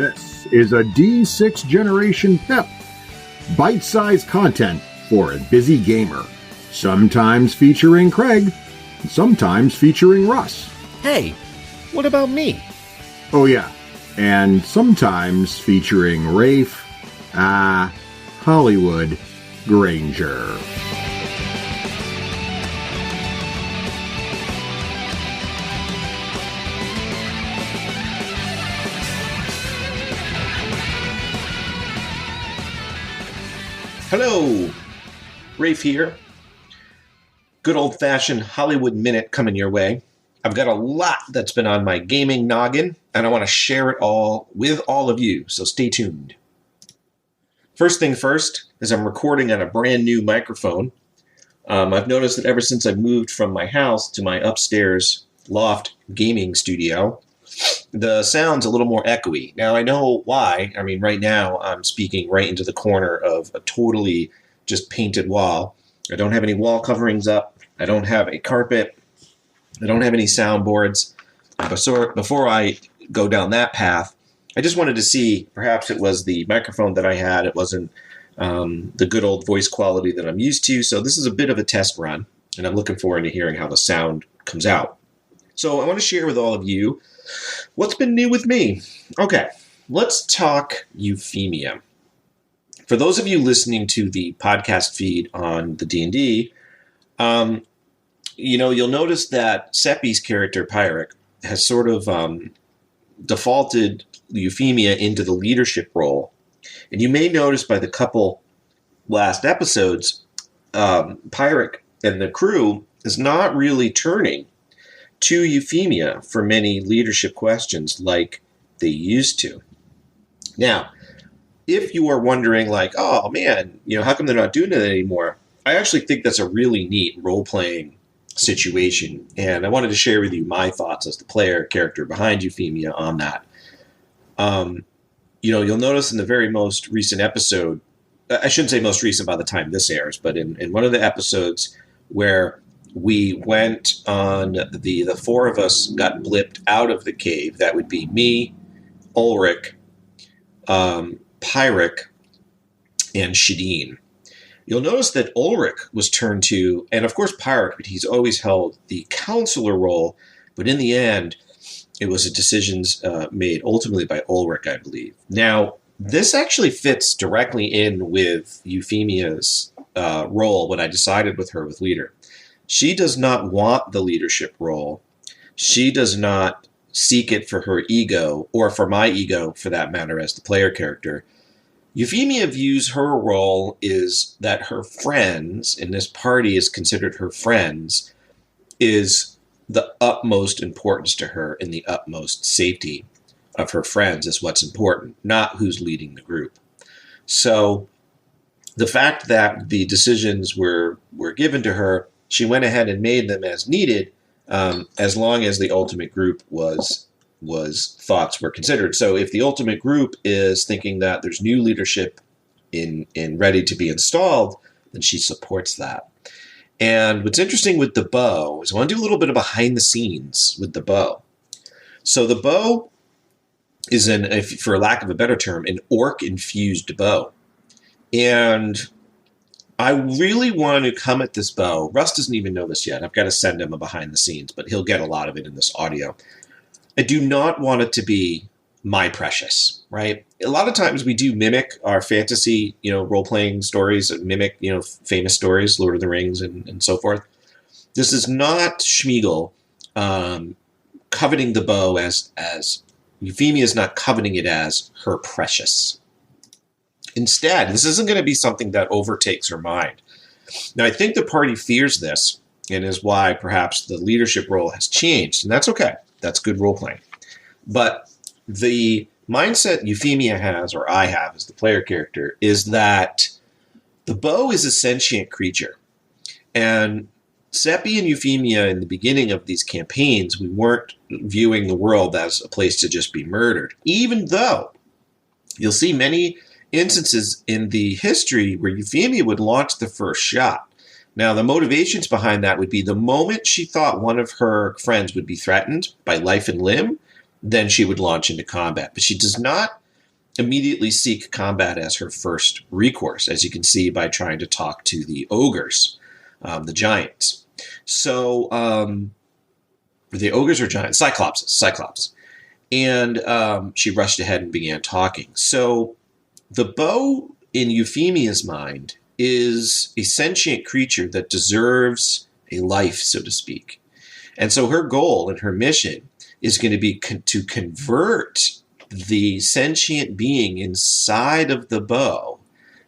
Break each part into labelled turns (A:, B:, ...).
A: This is a D6 Generation Pip. Bite-sized content for a busy gamer. Sometimes featuring Craig, sometimes featuring Russ.
B: Hey, what about me?
A: Oh yeah, and sometimes featuring Raef, Hollywood Granger.
B: Hello, Raef here. Good old-fashioned Hollywood Minute coming your way. I've got a lot that's been on my gaming noggin, and I want to share it all with all of you, so stay tuned. First thing first is I'm recording on a brand new microphone. I've noticed that ever since I moved from my house to my upstairs loft gaming studio, the sound's a little more echoey. Now, I know why. I mean, right now, I'm speaking right into the corner of a totally just painted wall. I don't have any wall coverings up. I don't have a carpet. I don't have any soundboards. Before I go down that path, I just wanted to see, perhaps it was the microphone that I had. It wasn't the good old voice quality that I'm used to. So this is a bit of a test run, and I'm looking forward to hearing how the sound comes out. So I want to share with all of you what's been new with me. Okay, let's talk Euphemia. For those of you listening to the podcast feed on the D&D, you'll notice that Seppi's character, Pyric, has sort of defaulted Euphemia into the leadership role. And you may notice by the couple last episodes, Pyric and the crew is not really turning to Euphemia for many leadership questions like they used to. Now, if you are wondering like, oh man, how come they're not doing it anymore? I actually think that's a really neat role-playing situation, and I wanted to share with you my thoughts as the player character behind Euphemia on that. You'll notice in the very most recent episode, I shouldn't say most recent by the time this airs, but in one of the episodes where we went on, the four of us got blipped out of the cave. That would be me, Ulrich, Pyric, and Shadeen. You'll notice that Ulrich was turned to, and of course Pyric, but he's always held the counselor role, but in the end, it was decisions made ultimately by Ulrich, I believe. Now, this actually fits directly in with Euphemia's role when I decided with her with leader. She does not want the leadership role. She does not seek it for her ego, or for my ego, for that matter, as the player character. Euphemia views her role is that her friends, and this party is considered her friends, is the utmost importance to her, and the utmost safety of her friends is what's important, not who's leading the group. So the fact that the decisions were given to her, she went ahead and made them as needed, as long as the ultimate group thoughts were considered. So if the ultimate group is thinking that there's new leadership in ready to be installed, then she supports that. And what's interesting with the bow is I want to do a little bit of behind the scenes with the bow. So the bow is for lack of a better term, an orc-infused bow. And I really want to come at this bow. Russ doesn't even know this yet. I've got to send him a behind the scenes, but he'll get a lot of it in this audio. I do not want it to be my precious, right? A lot of times we do mimic our fantasy, role-playing stories, mimic, famous stories, Lord of the Rings and so forth. This is not Schmeagol coveting the bow as Euphemia is not coveting it as her precious. Instead, this isn't going to be something that overtakes her mind. Now, I think the party fears this, and is why perhaps the leadership role has changed, and that's okay. That's good role-playing. But the mindset Euphemia has, or I have as the player character, is that the bow is a sentient creature. And Seppi and Euphemia, in the beginning of these campaigns, we weren't viewing the world as a place to just be murdered, even though you'll see many instances in the history where Euphemia would launch the first shot. Now, the motivations behind that would be the moment she thought one of her friends would be threatened by life and limb, then she would launch into combat. But she does not immediately seek combat as her first recourse, as you can see by trying to talk to the ogres, the giants. So, the ogres or giants? Cyclops. And she rushed ahead and began talking. So, the bow, in Euphemia's mind, is a sentient creature that deserves a life, so to speak. And so her goal and her mission is going to be to convert the sentient being inside of the bow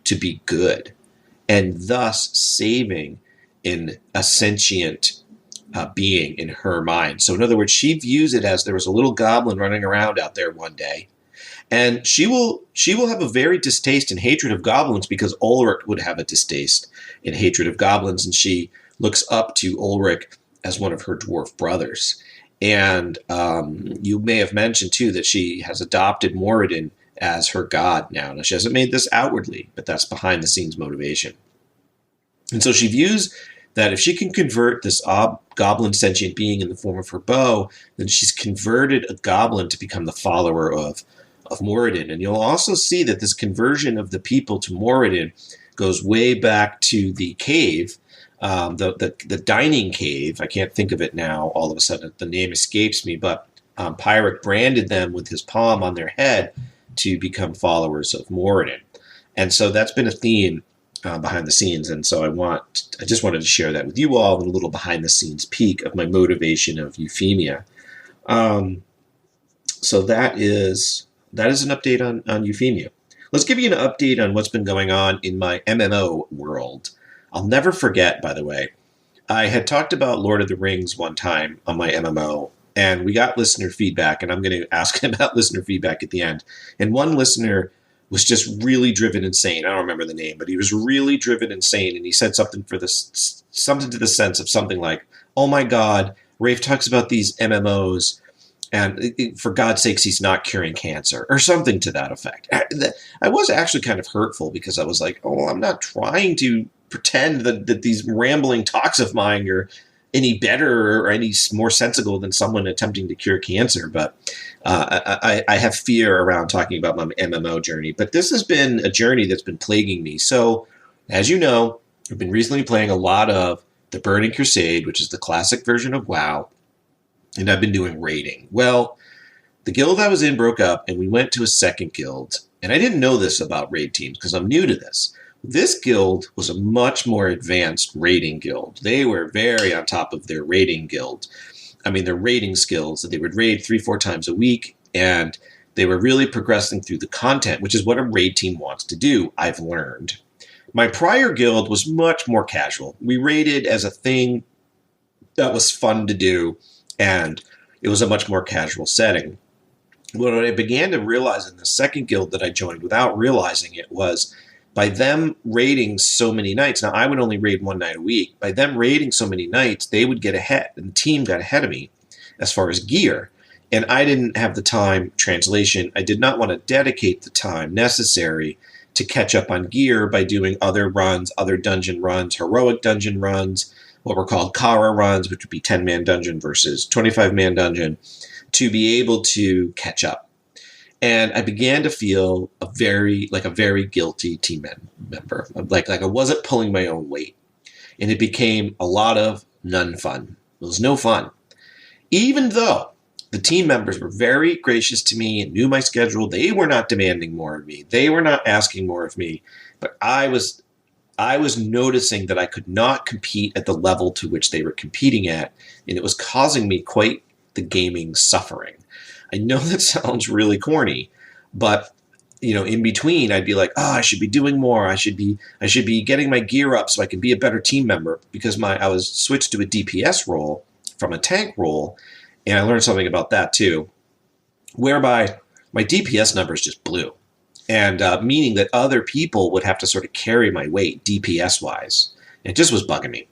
B: to be good, and thus saving a sentient being in her mind. So in other words, she views it as there was a little goblin running around out there one day, and she will have a very distaste and hatred of goblins because Ulrich would have a distaste and hatred of goblins, and she looks up to Ulrich as one of her dwarf brothers. And you may have mentioned, too, that she has adopted Moradin as her god now. Now, she hasn't made this outwardly, but that's behind-the-scenes motivation. And so she views that if she can convert this goblin sentient being in the form of her bow, then she's converted a goblin to become the follower of Moradin. And you'll also see that this conversion of the people to Moradin goes way back to the cave, the dining cave. I can't think of it now. All of a sudden, the name escapes me. But Pyric branded them with his palm on their head to become followers of Moradin, and so that's been a theme behind the scenes. And so I just wanted to share that with you all, and a little behind the scenes peek of my motivation of Euphemia. So that is an update on Euphemia. Let's give you an update on what's been going on in my MMO world. I'll never forget, by the way, I had talked about Lord of the Rings one time on my MMO, and we got listener feedback, and I'm going to ask about listener feedback at the end. And one listener was just really driven insane. I don't remember the name, but he was really driven insane, and he said something to the sense of something like, "Oh my God, Raef talks about these MMOs, and for God's sakes, he's not curing cancer," or something to that effect. I was actually kind of hurtful because I was like, "Oh, I'm not trying to pretend that these rambling talks of mine are any better or any more sensible than someone attempting to cure cancer." But I have fear around talking about my MMO journey. But this has been a journey that's been plaguing me. So, as you know, I've been recently playing a lot of the Burning Crusade, which is the classic version of WoW, and I've been doing raiding. Well, the guild I was in broke up, and we went to a second guild. And I didn't know this about raid teams because I'm new to this. This guild was a much more advanced raiding guild. They were very on top of their raiding guild. I mean, their raiding skills. They would raid 3-4 times a week, and they were really progressing through the content, which is what a raid team wants to do, I've learned. My prior guild was much more casual. We raided as a thing that was fun to do, and it was a much more casual setting. What I began to realize in the second guild that I joined without realizing it was by them raiding so many nights. Now, I would only raid one night a week. By them raiding so many nights, they would get ahead, and the team got ahead of me as far as gear. And I didn't have the time, translation, I did not want to dedicate the time necessary to catch up on gear by doing other runs, other dungeon runs, heroic dungeon runs, what were called Kara runs, which would be 10-man dungeon versus 25-man dungeon, to be able to catch up. And I began to feel a very guilty team member. Like I wasn't pulling my own weight. And it became a lot of none fun. It was no fun. Even though the team members were very gracious to me and knew my schedule, they were not demanding more of me. They were not asking more of me. But I was noticing that I could not compete at the level to which they were competing at. And it was causing me quite the gaming suffering. I know that sounds really corny, but in between, I'd be like, I should be doing more. I should be getting my gear up so I can be a better team member, because I was switched to a DPS role from a tank role, and I learned something about that too, whereby my DPS numbers just blew, and meaning that other people would have to sort of carry my weight DPS wise. It just was bugging me.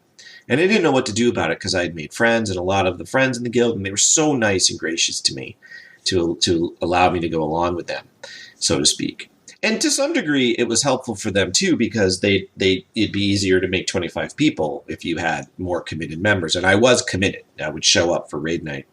B: And I didn't know what to do about it because I had made friends, and a lot of the friends in the guild, and they were so nice and gracious to me to allow me to go along with them, so to speak. And to some degree, it was helpful for them too, because it'd be easier to make 25 people if you had more committed members. And I was committed. I would show up for raid night.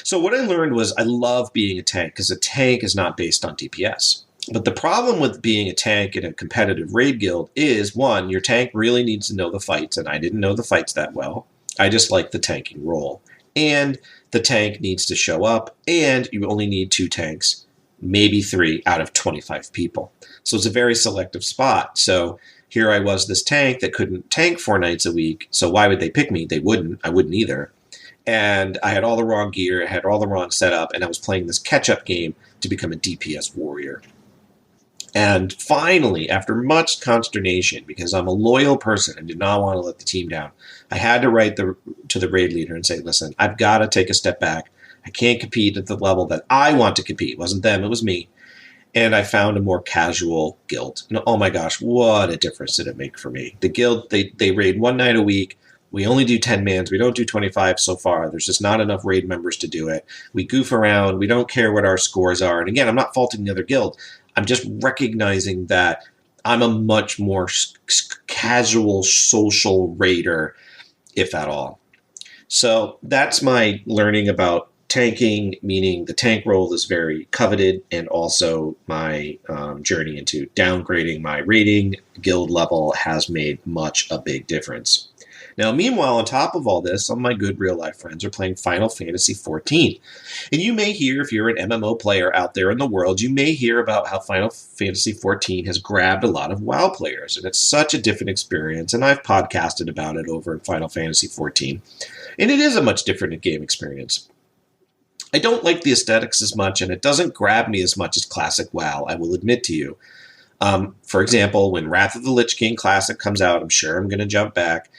B: So what I learned was I love being a tank because a tank is not based on DPS. But the problem with being a tank in a competitive raid guild is, one, your tank really needs to know the fights, and I didn't know the fights that well. I just like the tanking role. And the tank needs to show up, and you only need 2 tanks, maybe 3 out of 25 people. So it's a very selective spot. So here I was, this tank that couldn't tank 4 nights a week, so why would they pick me? They wouldn't. I wouldn't either. And I had all the wrong gear, I had all the wrong setup, and I was playing this catch-up game to become a DPS warrior. And finally, after much consternation, because I'm a loyal person and did not want to let the team down, I had to write to the raid leader and say, listen, I've got to take a step back. I can't compete at the level that I want to compete. It wasn't them, it was me. And I found a more casual guild. And oh my gosh, what a difference did it make for me. The guild, they raid 1 night a week. We only do 10 mans. We don't do 25 so far. There's just not enough raid members to do it. We goof around. We don't care what our scores are. And again, I'm not faulting the other guild. I'm just recognizing that I'm a much more casual social raider, if at all. So that's my learning about tanking, meaning the tank role is very coveted, and also my journey into downgrading my rating guild level has made a big difference. Now, meanwhile, on top of all this, some of my good real-life friends are playing Final Fantasy XIV. And you may hear, if you're an MMO player out there in the world, you may hear about how Final Fantasy XIV has grabbed a lot of WoW players. And it's such a different experience, and I've podcasted about it over in Final Fantasy XIV. And it is a much different game experience. I don't like the aesthetics as much, and it doesn't grab me as much as classic WoW, I will admit to you. For example, when Wrath of the Lich King Classic comes out, I'm sure I'm going to jump back.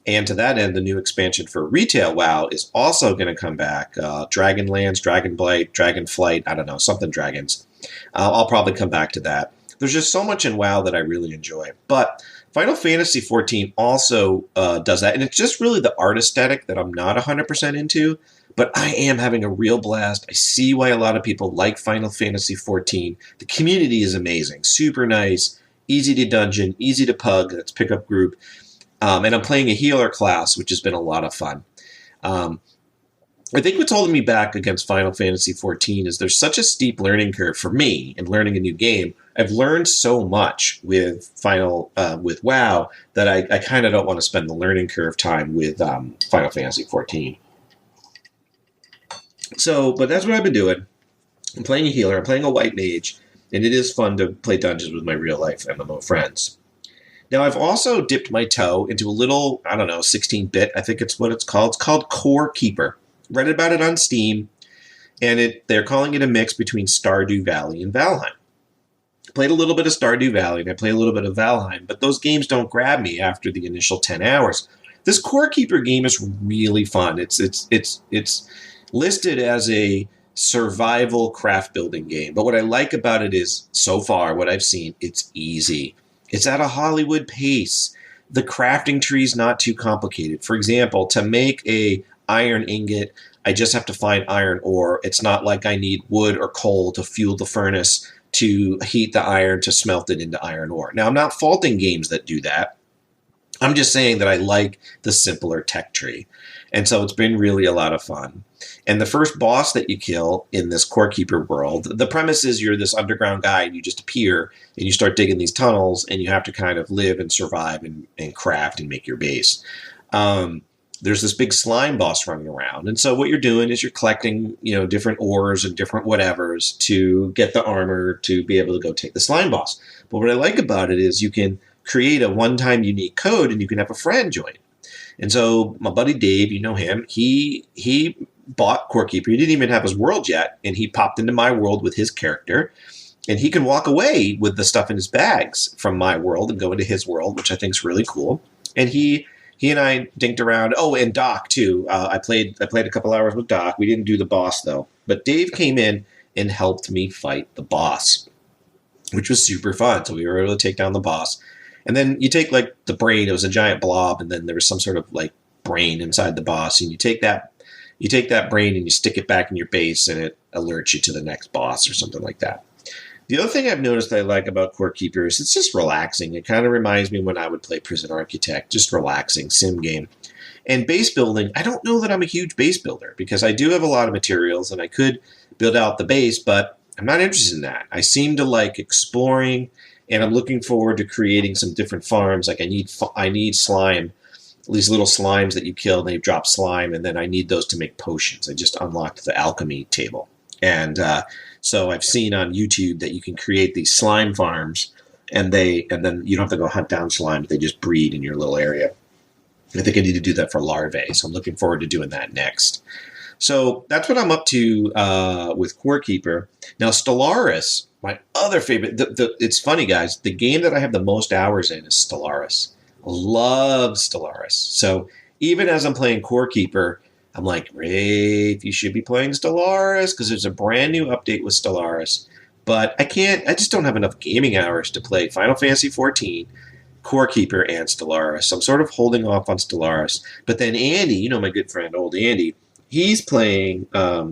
B: And to that end, the new expansion for retail WoW is also going to come back. Dragonlance, Dragonblight, Dragonflight, I don't know, something dragons. I'll probably come back to that. There's just so much in WoW that I really enjoy. But Final Fantasy XIV also does that. And it's just really the art aesthetic that I'm not 100% into. But I am having a real blast. I see why a lot of people like Final Fantasy XIV. The community is amazing. Super nice, easy to dungeon, easy to pug. That's pickup group. And I'm playing a healer class, which has been a lot of fun. I think what's holding me back against Final Fantasy XIV is there's such a steep learning curve for me in learning a new game. I've learned so much with with WoW that I kind of don't want to spend the learning curve time with Final Fantasy XIV. So, but that's what I've been doing. I'm playing a healer. I'm playing a white mage, and it is fun to play dungeons with my real life MMO friends. Now, I've also dipped my toe into a little, 16-bit, I think it's what it's called. It's called Core Keeper. Read about it on Steam, and they're calling it a mix between Stardew Valley and Valheim. I played a little bit of Stardew Valley, and I played a little bit of Valheim, but those games don't grab me after the initial 10 hours. This Core Keeper game is really fun. It's listed as a survival craft building game, but what I like about it is, so far, what I've seen, it's easy. It's at a Hollywood pace. The crafting tree is not too complicated. For example, to make a iron ingot, I just have to find iron ore. It's not like I need wood or coal to fuel the furnace to heat the iron to smelt it into iron ore. Now, I'm not faulting games that do that. I'm just saying that I like the simpler tech tree. And so it's been really a lot of fun. And the first boss that you kill in this Core Keeper world, the premise is you're this underground guy and you just appear and you start digging these tunnels and you have to kind of live and survive and craft and make your base. There's this big slime boss running around. And so what you're doing is you're collecting, different ores and different whatevers to get the armor to be able to go take the slime boss. But what I like about it is you can create a one-time unique code and you can have a friend join. And so my buddy Dave, you know him, he bought Core Keeper. He didn't even have his world yet, and he popped into my world with his character. And he can walk away with the stuff in his bags from my world and go into his world, which I think is really cool. And he and I dinked around. Oh, and Doc, too. I played a couple hours with Doc. We didn't do the boss, though. But Dave came in and helped me fight the boss, which was super fun. So we were able to take down the boss. And then you take, the brain. It was a giant blob, and then there was some sort of, brain inside the boss. And you take that brain and you stick it back in your base, and it alerts you to the next boss or something like that. The other thing I've noticed I like about Core Keeper is it's just relaxing. It kind of reminds me when I would play Prison Architect, just relaxing sim game. And base building, I don't know that I'm a huge base builder because I do have a lot of materials and I could build out the base, but I'm not interested in that. I seem to like exploring, and I'm looking forward to creating some different farms. Like I need slime, these little slimes that you kill, and they drop slime, and then I need those to make potions. I just unlocked the alchemy table. And so I've seen on YouTube that you can create these slime farms, and then you don't have to go hunt down slimes. They just breed in your little area. I think I need to do that for larvae, so I'm looking forward to doing that next. So that's what I'm up to with Core Keeper. Now, Stellaris, my other favorite. It's funny, guys. The game that I have the most hours in is Stellaris. I love Stellaris. So even as I'm playing Core Keeper, I'm like, Raef, you should be playing Stellaris because there's a brand new update with Stellaris. But I just don't have enough gaming hours to play Final Fantasy XIV, Core Keeper, and Stellaris. So I'm sort of holding off on Stellaris. But then Andy, my good friend, old Andy, he's playing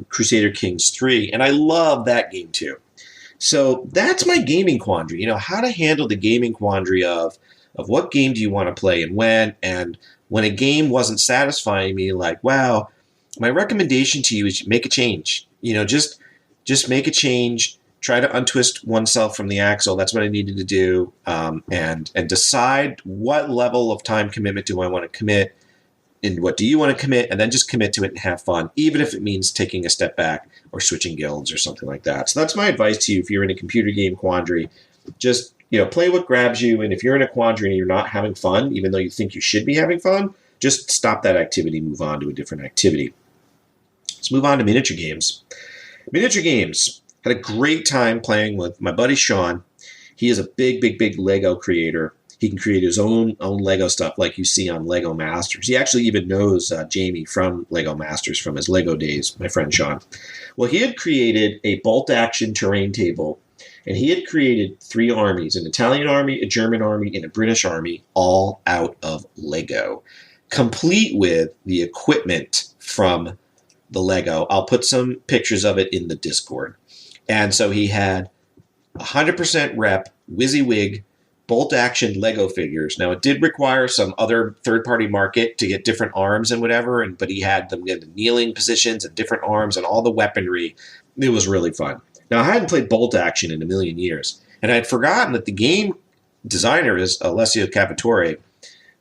B: Crusader Kings 3, and I love that game too. So that's my gaming quandary, how to handle the gaming quandary of what game do you want to play and when a game wasn't satisfying me, like, wow, my recommendation to you is make a change. Just make a change. Try to untwist oneself from the axle. That's what I needed to do, and decide what level of time commitment do I want to commit, and what do you want to commit, and then just commit to it and have fun, even if it means taking a step back or switching guilds or something like that. So that's my advice to you if you're in a computer game quandary. Just play what grabs you, and if you're in a quandary and you're not having fun, even though you think you should be having fun, just stop that activity, move on to a different activity. Let's move on to miniature games. Miniature games. Had a great time playing with my buddy Sean. He is a big, big, big Lego creator. He can create his own Lego stuff like you see on Lego Masters. He actually even knows Jamie from Lego Masters from his Lego days, my friend Sean. Well, he had created a bolt-action terrain table, and he had created 3 armies, an Italian army, a German army, and a British army, all out of Lego, complete with the equipment from the Lego. I'll put some pictures of it in the Discord. And so he had 100% rep, WYSIWYG, bolt-action Lego figures. Now, it did require some other third-party market to get different arms and whatever, but he had them get the kneeling positions and different arms and all the weaponry. It was really fun. Now, I hadn't played bolt-action in a million years, and I had forgotten that the game designer is Alessio Cavatore,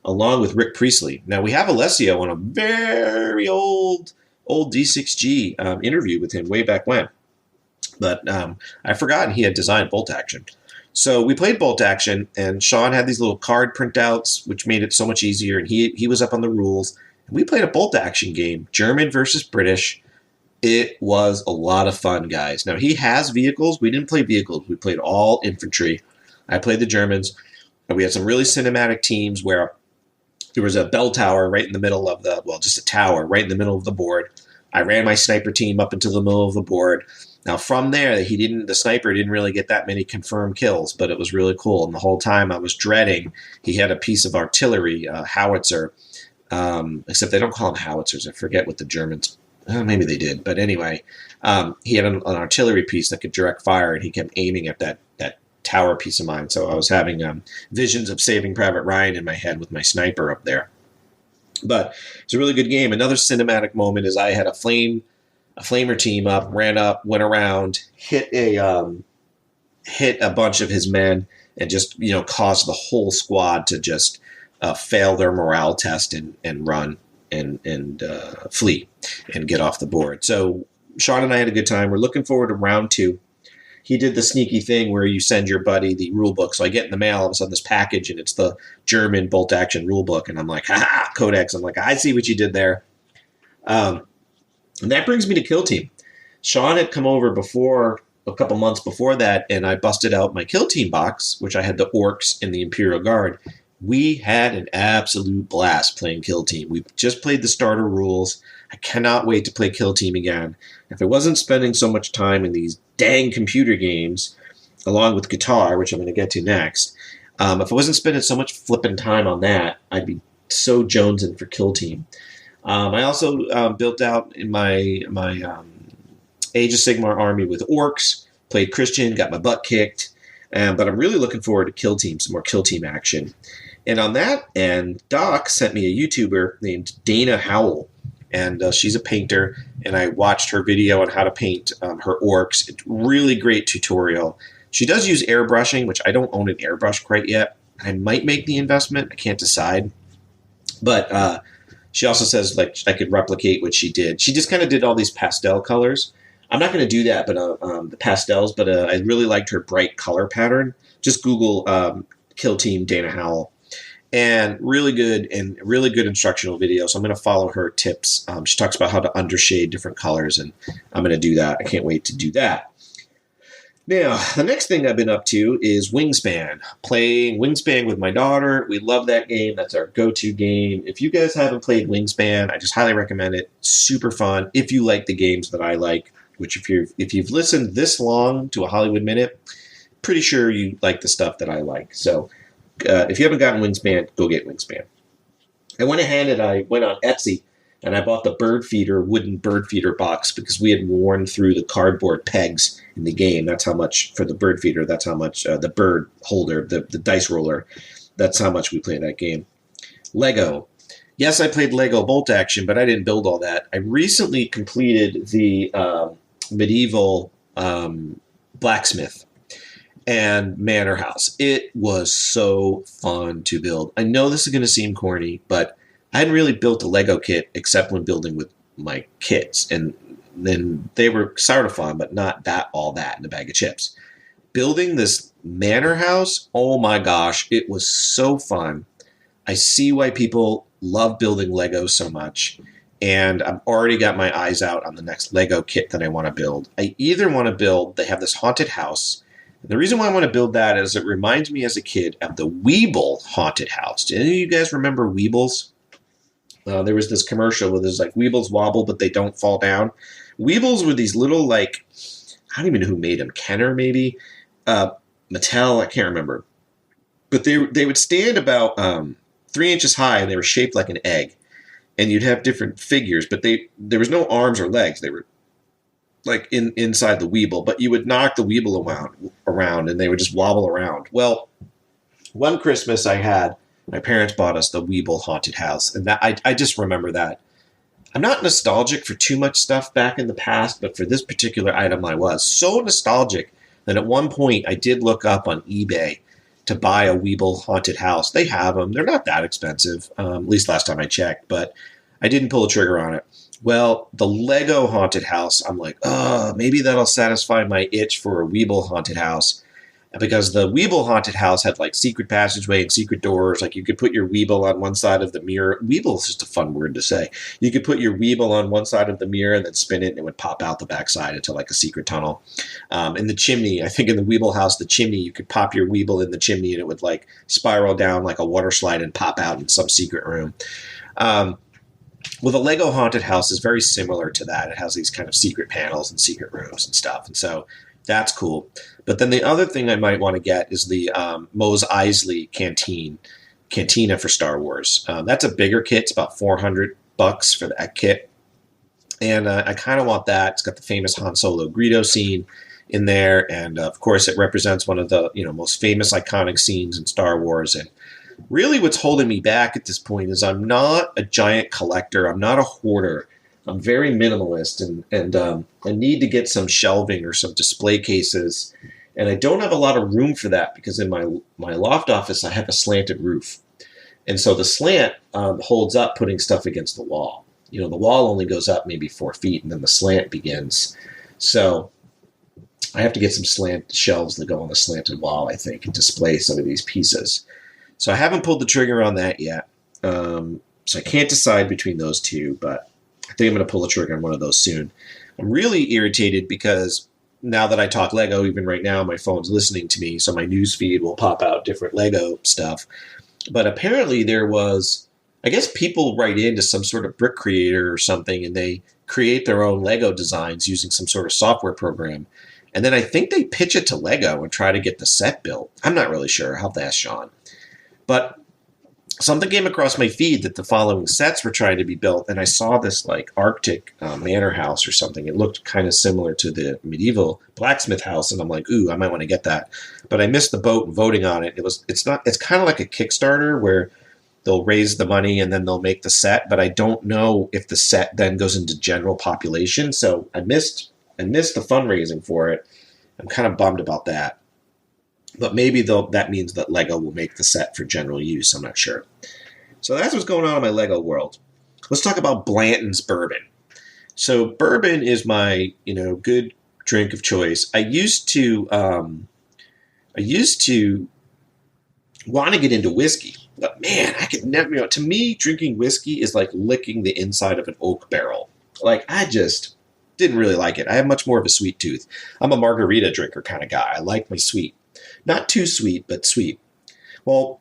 B: along with Rick Priestley. Now, we have Alessio on a very old D6G interview with him way back when. But I'd forgotten he had designed bolt action. So we played bolt action, and Sean had these little card printouts, which made it so much easier, and he was up on the rules. And we played a bolt action game, German versus British. It was a lot of fun, guys. Now, he has vehicles. We didn't play vehicles. We played all infantry. I played the Germans. And we had some really cinematic teams where there was a bell tower right in the middle of just a tower right in the middle of the board. I ran my sniper team up into the middle of the board. Now, from there, the sniper didn't really get that many confirmed kills, but it was really cool. And the whole time I was dreading, he had a piece of artillery, howitzer, except they don't call them howitzers. I forget what the Germans, maybe they did. But anyway, he had an artillery piece that could direct fire, and he kept aiming at that tower piece of mine. So I was having visions of Saving Private Ryan in my head with my sniper up there. But it's a really good game. Another cinematic moment is I had a flamer team up, ran up, went around, hit a bunch of his men, and just caused the whole squad to just fail their morale test and run and flee and get off the board. So Sean and I had a good time. We're looking forward to round 2. He did the sneaky thing where you send your buddy the rule book. So I get in the mail all of a sudden this package, and it's the German bolt action rule book, and I'm like, ha, Codex. I'm like, I see what you did there. And that brings me to Kill Team. Sean had come over a couple months before that, and I busted out my Kill Team box, which I had the Orcs and the Imperial Guard. We had an absolute blast playing Kill Team. We just played the starter rules. I cannot wait to play Kill Team again. If I wasn't spending so much time in these dang computer games, along with guitar, which I'm going to get to next, if I wasn't spending so much flipping time on that, I'd be so jonesing for Kill Team. I also built out in my Age of Sigmar army with Orcs, Played Christian, got my butt kicked. But I'm really looking forward to Kill Team, some more Kill Team action. And on that end, Doc sent me a YouTuber named Dana Howell. And she's a painter, and I watched her video on how to paint her orcs. It's really great tutorial. She does use airbrushing, which I don't own an airbrush quite yet. I might make the investment. I can't decide. But she also says like I could replicate what she did. She just kind of did all these pastel colors. I'm not going to do that, but the pastels. But I really liked her bright color pattern. Just Google Kill Team Dana Howell. And really good instructional video. So I'm going to follow her tips. She talks about how to undershade different colors, and I'm going to do that. I can't wait to do that. Now, the next thing I've been up to is Wingspan. Playing Wingspan with my daughter. We love that game. That's our go-to game. If you guys haven't played Wingspan, I just highly recommend it. Super fun. If you like the games that I like, which if you've listened this long to a Hollywood Minute, pretty sure you like the stuff that I like. So if you haven't gotten Wingspan, go get Wingspan. I went ahead and I went on Etsy and I bought the wooden bird feeder box because we had worn through the cardboard pegs in the game. That's how much for the bird feeder. That's how much the bird holder, the dice roller. That's how much we played that game. Lego. Yes, I played Lego Bolt Action, but I didn't build all that. I recently completed the medieval blacksmith and manor house. It was so fun to build. I know this is going to seem corny, but I hadn't really built a Lego kit except when building with my kids. And then they were sort of fun, but not all that in a bag of chips. Building this manor house, oh my gosh, it was so fun. I see why people love building Lego so much. And I've already got my eyes out on the next Lego kit that I want to build. I either want to build, they have this haunted house. The reason why I want to build that is it reminds me as a kid of the Weeble haunted house. Do any of you guys remember Weebles? There was this commercial where there's like Weebles wobble, but they don't fall down. Weebles were these little like, I don't even know who made them. Kenner maybe? Mattel, I can't remember. But they would stand about 3 inches high and they were shaped like an egg. And you'd have different figures, but there was no arms or legs. They were like inside the Weeble, but you would knock the Weeble around and they would just wobble around. Well, one Christmas my parents bought us the Weeble haunted house, and that I just remember that. I'm not nostalgic for too much stuff back in the past, but for this particular item I was so nostalgic that at one point I did look up on eBay to buy a Weeble haunted house. They have them. They're not that expensive, at least last time I checked, but I didn't pull the trigger on it. Well, the Lego haunted house, I'm like, maybe that'll satisfy my itch for a Weeble haunted house. Because the Weeble haunted house had like secret passageway and secret doors. Like you could put your Weeble on one side of the mirror. Weeble is just a fun word to say. You could put your Weeble on one side of the mirror and then spin it and it would pop out the backside into like a secret tunnel. In the chimney, I think in the Weeble house, the chimney, you could pop your Weeble in the chimney and it would like spiral down like a water slide and pop out in some secret room. Well, the Lego haunted house is very similar to that. It has these kind of secret panels and secret rooms and stuff. And so that's cool. But then the other thing I might want to get is the Mos Eisley Cantina for Star Wars. That's a bigger kit. It's about $400 for that kit. And I kind of want that. It's got the famous Han Solo Greedo scene in there. And, of course, it represents one of the most famous iconic scenes in Star Wars. And really what's holding me back at this point is I'm not a giant collector. I'm not a hoarder. I'm very minimalist, and I need to get some shelving or some display cases, and I don't have a lot of room for that because in my loft office I have a slanted roof, and so the slant holds up putting stuff against the wall. The wall only goes up maybe 4 feet, and then the slant begins. So I have to get some slant shelves that go on the slanted wall, I think, and display some of these pieces. So I haven't pulled the trigger on that yet, so I can't decide between those two, but I think I'm going to pull the trigger on one of those soon. I'm really irritated because now that I talk Lego, even right now, my phone's listening to me, so my news feed will pop out different Lego stuff. But apparently there was, I guess people write into some sort of brick creator or something, and they create their own Lego designs using some sort of software program. And then I think they pitch it to Lego and try to get the set built. I'm not really sure. I'll have to ask Sean. But something came across my feed that the following sets were trying to be built, and I saw this like Arctic manor house or something. It looked kind of similar to the medieval blacksmith house, and I'm like, ooh, I might want to get that. But I missed the boat and voting on it. It's kind of like a Kickstarter where they'll raise the money and then they'll make the set, but I don't know if the set then goes into general population. So I missed the fundraising for it. I'm kind of bummed about that. But maybe that means that Lego will make the set for general use. I'm not sure. So that's what's going on in my Lego world. Let's talk about Blanton's Bourbon. So bourbon is my, good drink of choice. I used to want to get into whiskey, but man, I could never. To me, drinking whiskey is like licking the inside of an oak barrel. Like I just didn't really like it. I have much more of a sweet tooth. I'm a margarita drinker kind of guy. I like my sweet. Not too sweet, but sweet. Well,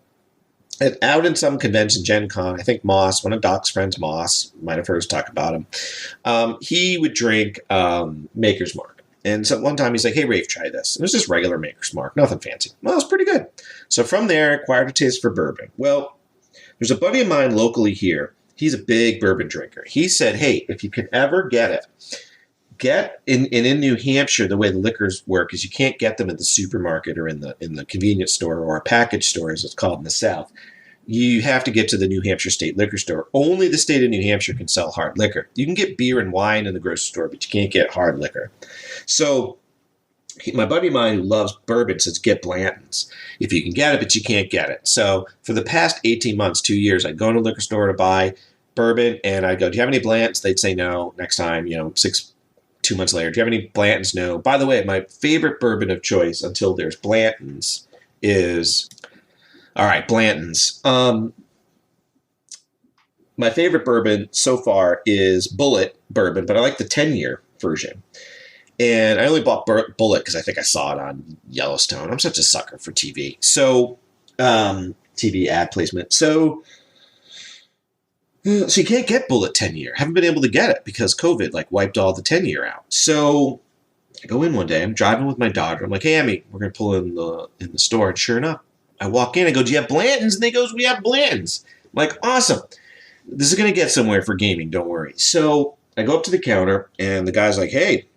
B: out in some convention, Gen Con, I think Moss, one of Doc's friends, Moss, might have heard us talk about him. He would drink Maker's Mark. And so one time he's like, hey, Raef, try this. And it was just regular Maker's Mark, nothing fancy. Well, it was pretty good. So from there, I acquired a taste for bourbon. Well, there's a buddy of mine locally here. He's a big bourbon drinker. He said, hey, if you can ever get it, in New Hampshire, the way the liquors work is you can't get them at the supermarket or in the convenience store or a package store, as it's called in the South. You have to get to the New Hampshire State Liquor Store. Only the state of New Hampshire can sell hard liquor. You can get beer and wine in the grocery store, but you can't get hard liquor. So my buddy of mine who loves bourbon says, get Blanton's. If you can get it, but you can't get it. So for the past 18 months, 2 years, I'd go to a liquor store to buy bourbon, and I'd go, do you have any Blanton's? They'd say no. Next time, 2 months later, do you have any Blanton's? No. By the way, my favorite bourbon of choice until there's Blanton's is... All right, Blanton's. My favorite bourbon so far is Bullet bourbon, but I like the 10-year version. And I only bought Bullet because I think I saw it on Yellowstone. I'm such a sucker for TV. So, TV ad placement. So you can't get Bullet 10-year. Haven't been able to get it because COVID wiped all the 10-year out. So I go in one day. I'm driving with my daughter. I'm like, hey, Emmy, we're going to pull in the store. And sure enough, I walk in. I go, do you have Blanton's? And they goes, we have Blanton's. I'm like, awesome. This is going to get somewhere for gaming. Don't worry. So I go up to the counter, and the guy's like, hey,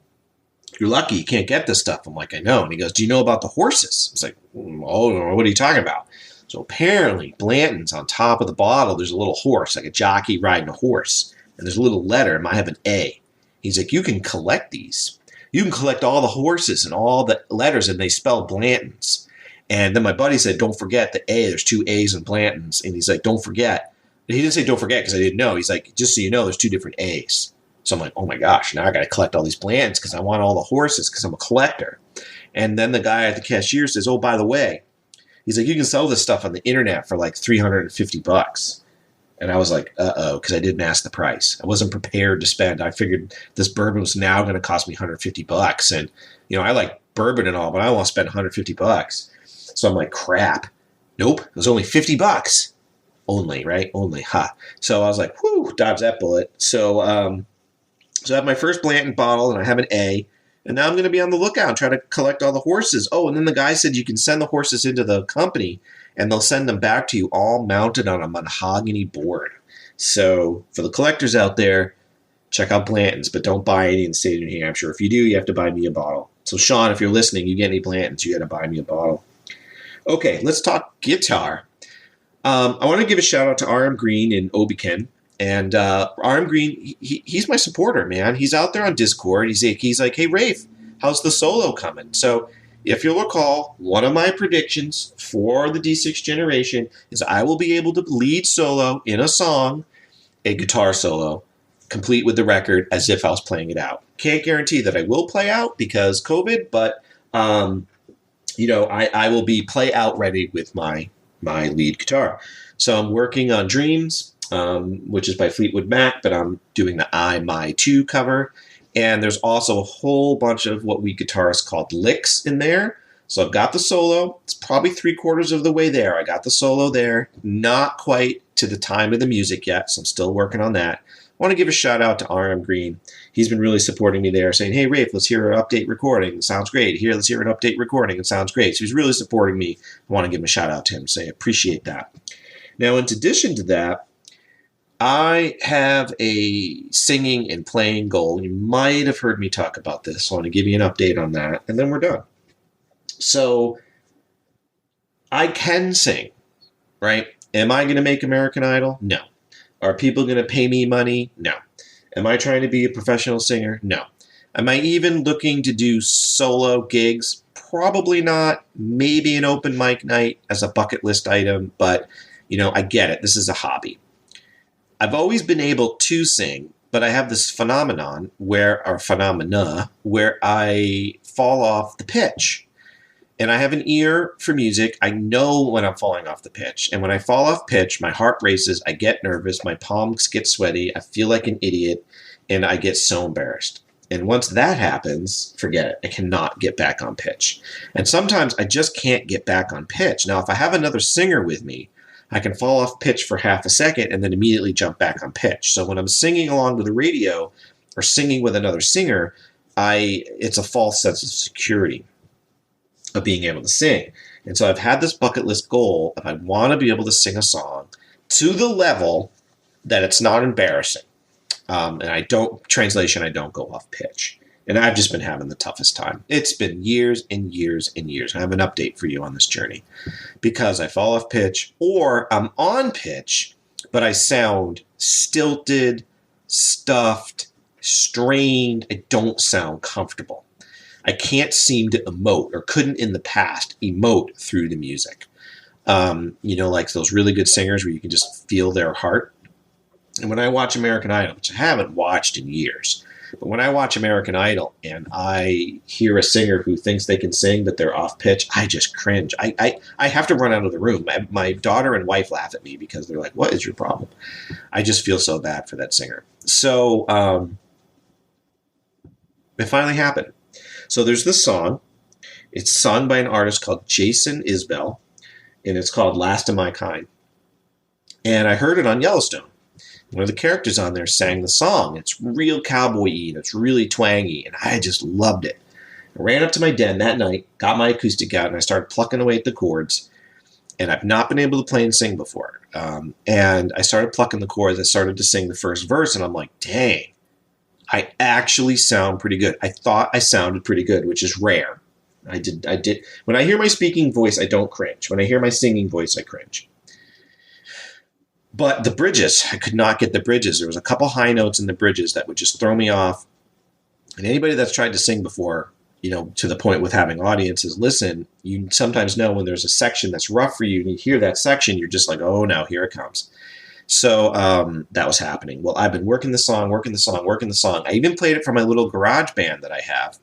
B: you're lucky. You can't get this stuff. I'm like, I know. And he goes, do you know about the horses? I was like, oh, what are you talking about? So apparently, Blanton's, on top of the bottle, there's a little horse, like a jockey riding a horse. And there's a little letter. It might have an A. He's like, you can collect these. You can collect all the horses and all the letters, and they spell Blanton's. And then my buddy said, don't forget the A. There's 2 A's in Blanton's. And he's like, don't forget. But he didn't say don't forget because I didn't know. He's like, just so you know, there's 2 different A's. So I'm like, oh my gosh, now I got to collect all these Blantons because I want all the horses because I'm a collector. And then the guy at the cashier says, oh, by the way, he's like, you can sell this stuff on the internet for like $350. And I was like, uh-oh, because I didn't ask the price. I wasn't prepared to spend. I figured this bourbon was now going to cost me $150. And, I like bourbon and all, but I don't want to spend $150. So I'm like, crap. Nope, it was only $50. Only, right? Only, ha. So I was like, whew, dodge that bullet. So I have my first Blanton bottle, and I have an A. And now I'm going to be on the lookout and try to collect all the horses. Oh, and then the guy said you can send the horses into the company, and they'll send them back to you all mounted on a mahogany board. So for the collectors out there, check out Blanton's, but don't buy any in the state of New Hampshire. If you do, you have to buy me a bottle. So Sean, if you're listening, you get any Blanton's, you got to buy me a bottle. Okay, let's talk guitar. I want to give a shout out to RM Green in Obiken. And RM Green, he's my supporter, man. He's out there on Discord. He's like, hey, Raef, how's the solo coming? So if you'll recall, one of my predictions for the D6 generation is I will be able to lead solo in a song, a guitar solo, complete with the record as if I was playing it out. Can't guarantee that I will play out because COVID, but I will be play out ready with my lead guitar. So I'm working on Dreams, which is by Fleetwood Mac, but I'm doing the I, My, 2 cover. And there's also a whole bunch of what we guitarists called licks in there. So I've got the solo. It's probably 3/4 of the way there. I got the solo there. Not quite to the time of the music yet, so I'm still working on that. I want to give a shout out to RM Green. He's been really supporting me there, saying, hey, Raef, let's hear an update recording. It sounds great. Let's hear an update recording. It sounds great. So he's really supporting me. I want to give him a shout out to him, say I appreciate that. Now, in addition to that, I have a singing and playing goal. You might have heard me talk about this, so I want to give you an update on that, and then we're done. So, I can sing, right? Am I going to make American Idol? No. Are people going to pay me money? No. Am I trying to be a professional singer? No. Am I even looking to do solo gigs? Probably not. Maybe an open mic night as a bucket list item, but, I get it. This is a hobby. I've always been able to sing, but I have this phenomena where I fall off the pitch. And I have an ear for music. I know when I'm falling off the pitch. And when I fall off pitch, my heart races, I get nervous, my palms get sweaty, I feel like an idiot, and I get so embarrassed. And once that happens, forget it. I cannot get back on pitch. And sometimes I just can't get back on pitch. Now, if I have another singer with me, I can fall off pitch for half a second and then immediately jump back on pitch. So when I'm singing along with the radio or singing with another singer, it's a false sense of security of being able to sing. And so I've had this bucket list goal of I want to be able to sing a song to the level that it's not embarrassing. And I don't go off pitch. And I've just been having the toughest time. It's been years and years and years. I have an update for you on this journey because I fall off pitch or I'm on pitch, but I sound stilted, stuffed, strained. I don't sound comfortable. I can't seem to emote or couldn't in the past emote through the music. Like those really good singers where you can just feel their heart. And when I watch American Idol, which I haven't watched in years, but when I watch American Idol and I hear a singer who thinks they can sing but they're off pitch, I just cringe. I have to run out of the room. My daughter and wife laugh at me because they're like, what is your problem? I just feel so bad for that singer. So it finally happened. So there's this song. It's sung by an artist called Jason Isbell, and it's called Last of My Kind. And I heard it on Yellowstone. One of the characters on there sang the song. It's real cowboy-y, and it's really twangy, and I just loved it. I ran up to my den that night, got my acoustic out, and I started plucking away at the chords. And I've not been able to play and sing before. And I started plucking the chords. I started to sing the first verse, and I'm like, dang, I actually sound pretty good. I thought I sounded pretty good, which is rare. I did. When I hear my speaking voice, I don't cringe. When I hear my singing voice, I cringe. But the bridges, I could not get the bridges. There was a couple high notes in the bridges that would just throw me off. And anybody that's tried to sing before, to the point with having audiences listen, you sometimes know when there's a section that's rough for you and you hear that section, you're just like, oh, no, here it comes. So that was happening. Well, I've been working the song. I even played it for my little garage band that I have.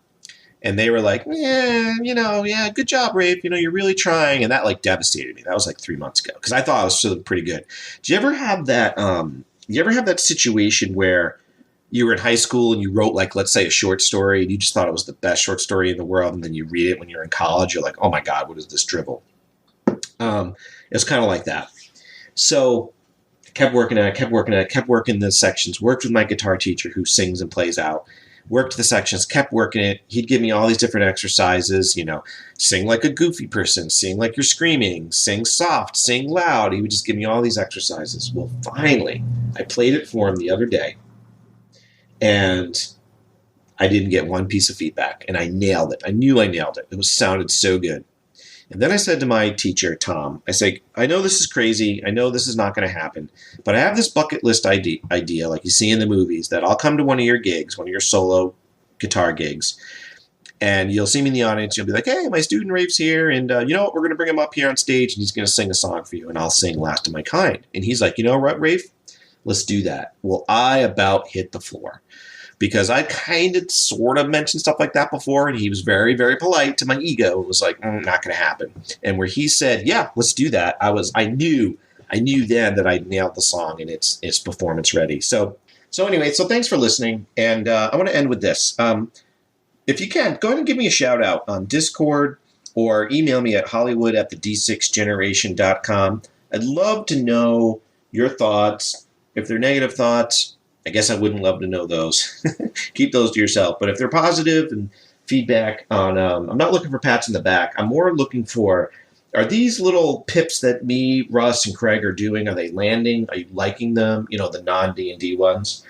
B: And they were like, yeah, good job, Raef. You're really trying. And that devastated me. That was 3 months ago because I thought I was still pretty good. Do you ever have that? Situation where you were in high school and you wrote let's say a short story and you just thought it was the best short story in the world, and then you read it when you're in college, you're like, oh my God, what is this drivel? It's kind of like that. So I kept working the sections, worked with my guitar teacher who sings and plays out. Worked the sections, kept working it. He'd give me all these different exercises, sing like a goofy person, sing like you're screaming, sing soft, sing loud. He would just give me all these exercises. Well, finally, I played it for him the other day, and I didn't get one piece of feedback, and I nailed it. I knew I nailed it. It sounded so good. And then I said to my teacher, Tom, I say, I know this is crazy. I know this is not going to happen. But I have this bucket list idea like you see in the movies that I'll come to one of your gigs, one of your solo guitar gigs. And you'll see me in the audience. You'll be like, hey, my student Raef's here. And you know what? We're going to bring him up here on stage. And he's going to sing a song for you. And I'll sing Last of My Kind. And he's like, you know what, Raef? Let's do that. Well, I about hit the floor. Because I kind of sort of mentioned stuff like that before, and he was very, very polite to my ego and was like, not going to happen. And where he said, yeah, let's do that, I knew then that I nailed the song and it's performance ready. So anyway, thanks for listening, and I want to end with this. If you can, go ahead and give me a shout out on Discord or email me at hollywood@the d6generation.com. I'd love to know your thoughts. If they're negative thoughts, I guess I wouldn't love to know those. Keep those to yourself. But if they're positive and feedback on, I'm not looking for pats in the back. I'm more looking for Are these little pips that me, Russ, and Craig are doing, are they landing? Are you liking them? The non-D&D ones.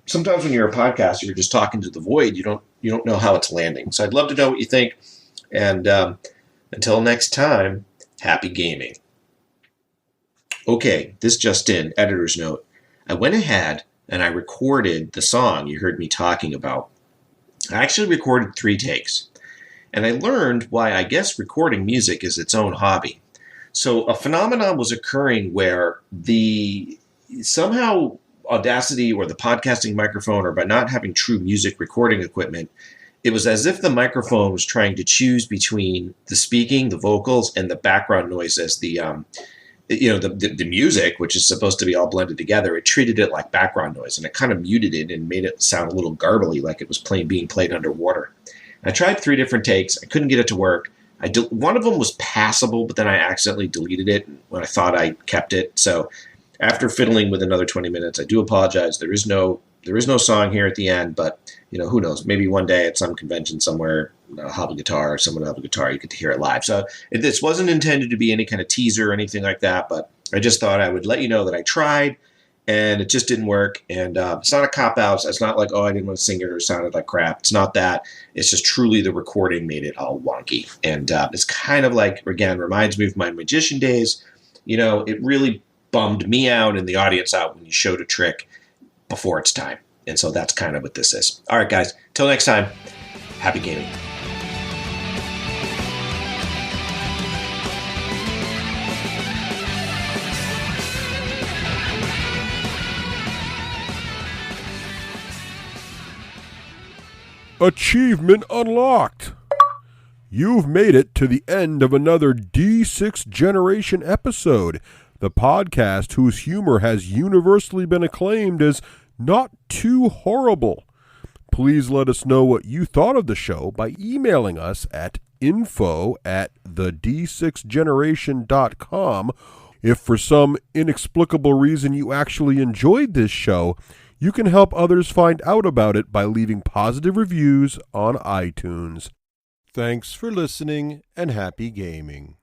B: Sometimes when you're a podcaster, you're just talking to the void. You don't know how it's landing. So I'd love to know what you think. And until next time, happy gaming. Okay, this just in, editor's note. I went ahead and I recorded the song you heard me talking about. I actually recorded 3 takes. And I learned why I guess recording music is its own hobby. So a phenomenon was occurring where somehow Audacity or the podcasting microphone, or by not having true music recording equipment, it was as if the microphone was trying to choose between the speaking, the vocals, and the background noise as the music, which is supposed to be all blended together. It treated it like background noise, and it kind of muted it and made it sound a little garbly, like it was being played underwater. I tried 3 different takes. I couldn't get it to work. One of them was passable, but then I accidentally deleted it when I thought I kept it. So after fiddling with another 20 minutes, I do apologize. There is no song here at the end, but who knows? Maybe one day at some convention somewhere, I'll have a guitar, or someone will have a guitar, you get to hear it live. So this wasn't intended to be any kind of teaser or anything like that, but I just thought I would let you know that I tried, and it just didn't work. And it's not a cop-out. It's not like, I didn't want to sing it or it sounded like crap. It's not that. It's just truly the recording made it all wonky. And it's kind of like, again, reminds me of my magician days. It really bummed me out and the audience out when you showed a trick before it's time. And so that's kind of what this is. All right, guys. Till next time, happy gaming.
C: Achievement unlocked! You've made it to the end of another D6 Generation episode, the podcast whose humor has universally been acclaimed as not too horrible. Please let us know what you thought of the show by emailing us at info@d6generation.com. If for some inexplicable reason you actually enjoyed this show, you can help others find out about it by leaving positive reviews on iTunes. Thanks for listening, and happy gaming.